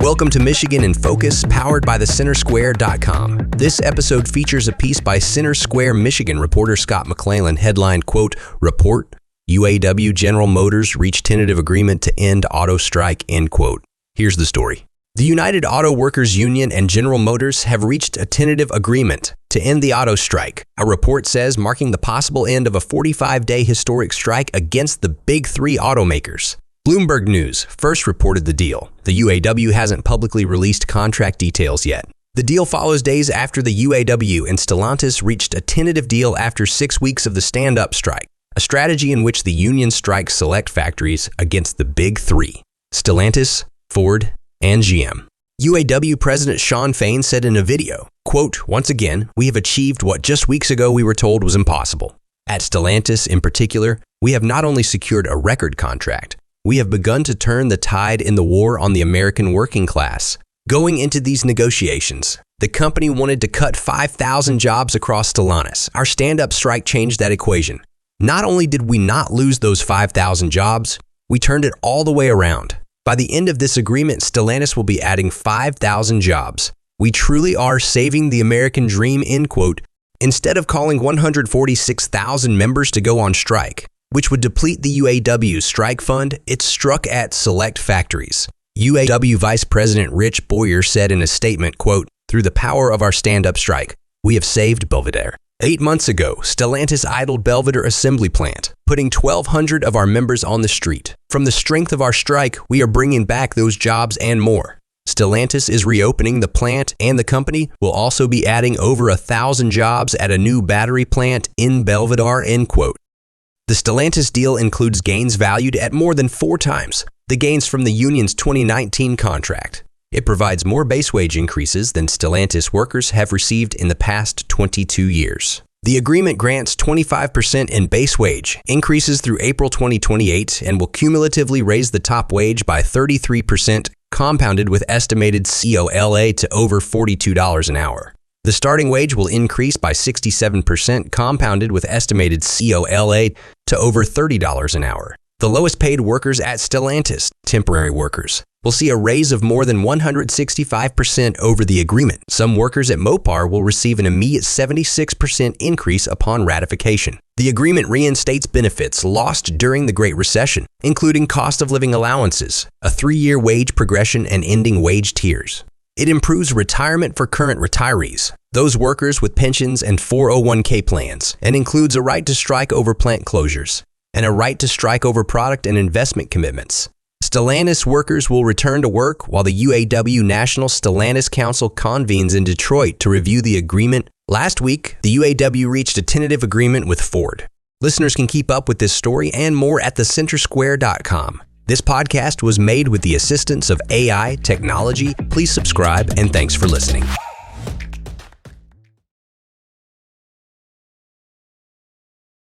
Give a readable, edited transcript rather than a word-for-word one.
Welcome to Michigan in Focus, powered by thecentersquare.com. This episode features a piece by Center Square, Michigan reporter Scott McClellan, headlined, quote, "Report, UAW General Motors reached tentative agreement to end auto strike," end quote. Here's the story. The United Auto Workers Union and General Motors have reached a tentative agreement to end the auto strike, a report says, marking the possible end of a 45-day historic strike against the Big Three Automakers. Bloomberg News first reported the deal. The UAW hasn't publicly released contract details yet. The deal follows days after the UAW and Stellantis reached a tentative deal after 6 weeks of the stand-up strike, a strategy in which the union strikes select factories against the Big Three: Stellantis, Ford, and GM. UAW President Shawn Fain said in a video, quote, "Once again, we have achieved what just weeks ago we were told was impossible. At Stellantis in particular, we have not only secured a record contract, we have begun to turn the tide in the war on the American working class. Going into these negotiations, the company wanted to cut 5,000 jobs across Stellantis. Our stand-up strike changed that equation. Not only did we not lose those 5,000 jobs, we turned it all the way around. By the end of this agreement, Stellantis will be adding 5,000 jobs. We truly are saving the American dream," end quote. Instead of calling 146,000 members to go on strike, which would deplete the UAW's strike fund, it struck at select factories. UAW Vice President Rich Boyer said in a statement, quote, "Through the power of our stand-up strike, we have saved Belvidere. 8 months ago, Stellantis idled Belvidere assembly plant, putting 1,200 of our members on the street. From the strength of our strike, we are bringing back those jobs and more. Stellantis is reopening the plant, and the company will also be adding over 1,000 jobs at a new battery plant in Belvidere," end quote. The Stellantis deal includes gains valued at more than 4 times the gains from the union's 2019 contract. It provides more base wage increases than Stellantis workers have received in the past 22 years. The agreement grants 25% in base wage increases through April 2028 and will cumulatively raise the top wage by 33%, compounded with estimated COLA to over $42 an hour. The starting wage will increase by 67%, compounded with estimated COLA to over $30 an hour. The lowest paid workers at Stellantis, temporary workers, will see a raise of more than 165% over the agreement. Some workers at Mopar will receive an immediate 76% increase upon ratification. The agreement reinstates benefits lost during the Great Recession, including cost of living allowances, a 3-year wage progression, and ending wage tiers. It improves retirement for current retirees, those workers with pensions and 401k plans, and includes a right to strike over plant closures and a right to strike over product and investment commitments. Stellantis workers will return to work while the UAW National Stellantis Council convenes in Detroit to review the agreement. Last week, the UAW reached a tentative agreement with Ford. Listeners can keep up with this story and more at thecentersquare.com. This podcast was made with the assistance of AI technology. Please subscribe, and thanks for listening.